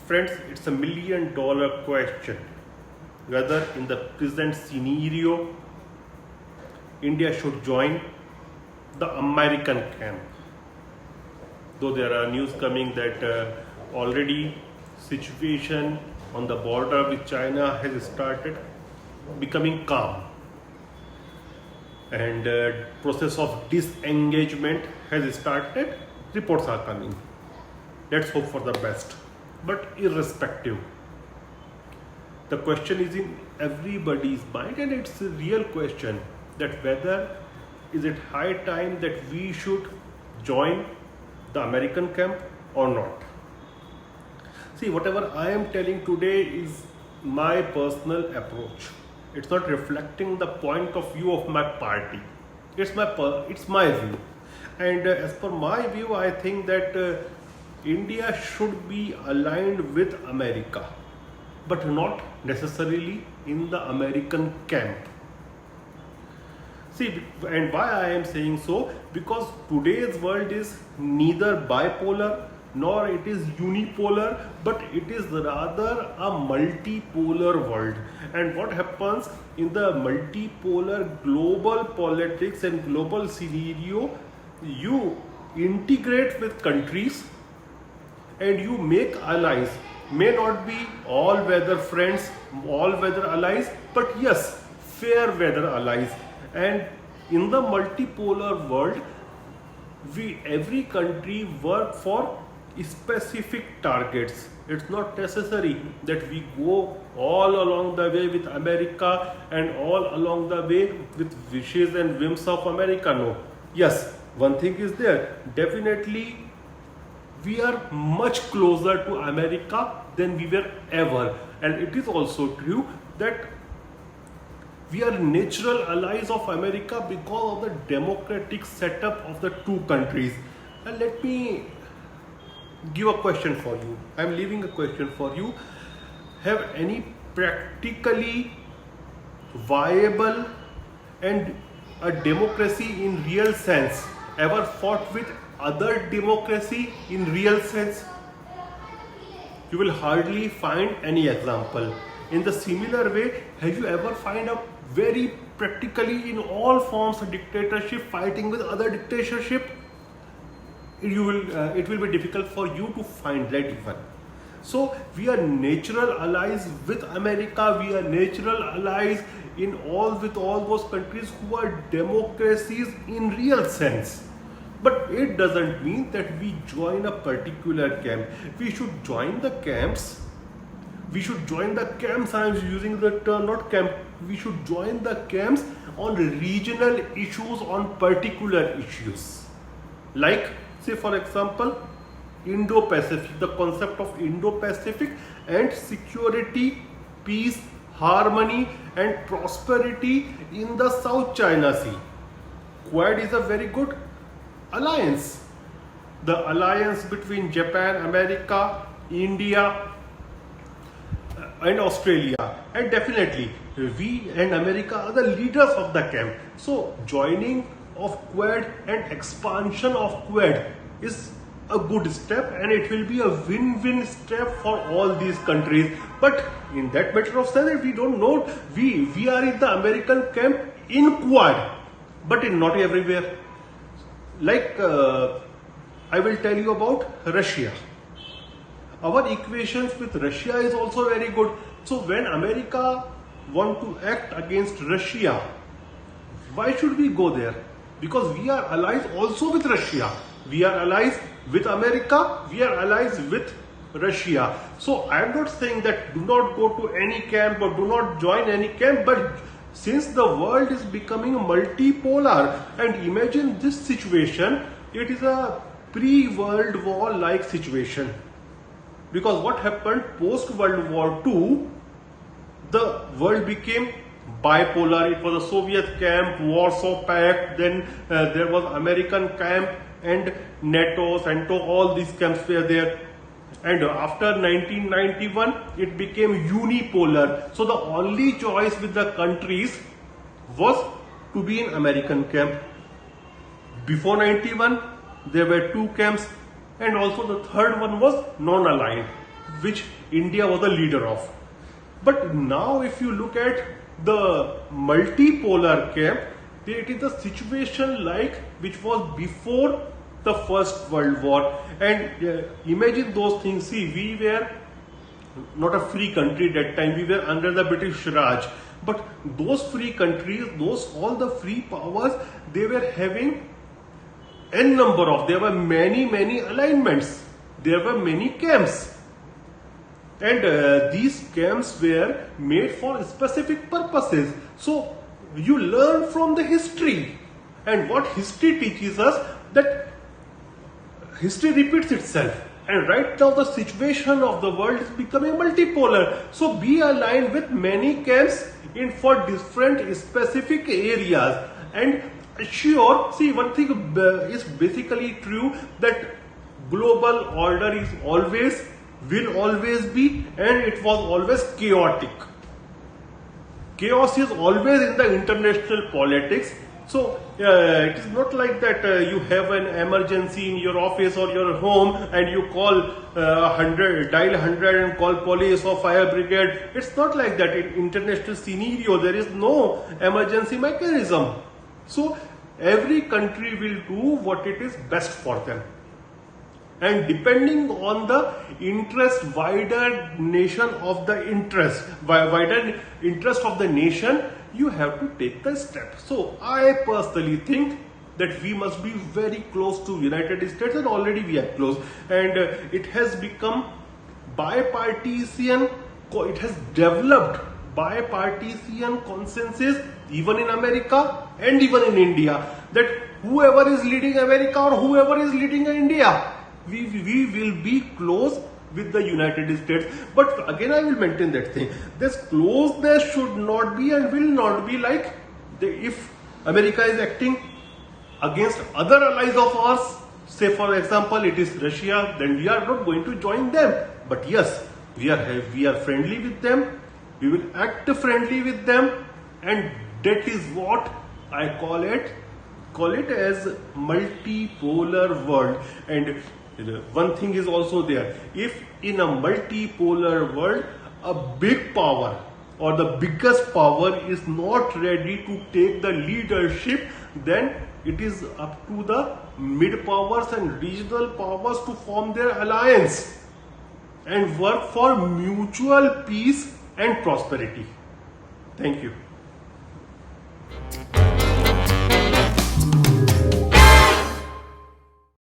Friends, it's a $1 million question whether in the present scenario India should join the American camp. Though there are news coming that already situation on the border with China has started becoming calm, and process of disengagement has started. Reports are coming. Let's hope for the best. But irrespective, the question is in everybody's mind, and it's a real question that whether is it high time that we should join the American camp or not. See, whatever I am telling today is my personal approach. It's not reflecting the point of view of my party. It's my view, and as per my view, I think that India should be aligned with America, but not necessarily in the American camp. See, and why I am saying so? Because today's world is neither bipolar nor it is unipolar, but it is rather a multipolar world. And what happens in the multipolar global politics and global scenario, you integrate with countries and you make allies. May not be all weather friends, all weather allies, but yes, fair weather allies. And in the multipolar world, every country work for specific targets. It's not necessary that we go all along the way with America and all along the way with wishes and whims of America. No. Yes, one thing is there. Definitely, we are much closer to America than we were ever. And it is also true that we are natural allies of America because of the democratic setup of the two countries. And let me give a question for you. I am leaving a question for you. Have any practically viable and a democracy in real sense ever fought with other democracy in real sense? You will hardly find any example. In the similar way, have you ever find a very practically in all forms of dictatorship fighting with other dictatorship? It will be difficult for you to find that even. So we are natural allies with America. We are natural allies with all those countries who are democracies in real sense. But it doesn't mean that we join a particular camp. We should join the camps. I am using the term not camp. We should join the camps on regional issues, on particular issues. Like, say for example, Indo-Pacific, the concept of Indo-Pacific and security, peace, harmony and prosperity in the South China Sea. Quad is a very good alliance. The alliance between Japan, America, India and Australia, and definitely we and America are the leaders of the camp. So joining of Quad and expansion of Quad is a good step, and it will be a win-win step for all these countries. But in that matter of sense, we don't know, we are in the American camp in Quad, but in not everywhere. Like I will tell you about Russia. Our equations with Russia is also very good. So when America want to act against Russia, why should we go there? Because we are allies also with Russia. We are allies with America. We are allies with Russia. So I am not saying that do not go to any camp or do not join any camp, but since the world is becoming multipolar, and imagine this situation, it is a pre-World War like situation. Because what happened post World War II, the world became bipolar. It was a Soviet camp, Warsaw Pact, then there was American camp and NATO, all these camps were there. And after 1991, it became unipolar. So the only choice with the countries was to be in American camp. Before 91, there were two camps, and also the third one was non-aligned. which India was the leader of. But now if you look at the multipolar camp, it is a situation like which was before the First World War. And imagine those things. See, we were not a free country that time, we were under the British Raj. But those free countries, all the free powers, they were having n number of, there were many alignments, there were many camps. And these camps were made for specific purposes. So you learn from the history. And what history teaches us, that history repeats itself. And right now the situation of the world is becoming multipolar. So be aligned with many camps for different specific areas. And sure, see, one thing is basically true, that global order is always, will always be, and it was always chaotic. Chaos is always in the international politics. So it is not like that you have an emergency in your office or your home and you call 100, dial 100 and call police or fire brigade. It's not like that. In international scenario, there is no emergency mechanism. So every country will do what it is best for them. And depending on the interest, wider nation of the interest, wider interest of the nation, you have to take the step. So I personally think that we must be very close to United States, and already we are close. And it has become bipartisan, it has developed bipartisan consensus even in America and even in India, that whoever is leading America or whoever is leading India, we will be close with the United States. But again, I will maintain that thing. This closeness should not be and will not be like if America is acting against other allies of ours, say for example it is Russia, then we are not going to join them. But yes, we are friendly with them, we will act friendly with them, and that is what I call it as multipolar world. And one thing is also there, if in a multipolar world a big power or the biggest power is not ready to take the leadership, then it is up to the mid powers and regional powers to form their alliance and work for mutual peace and prosperity. Thank you.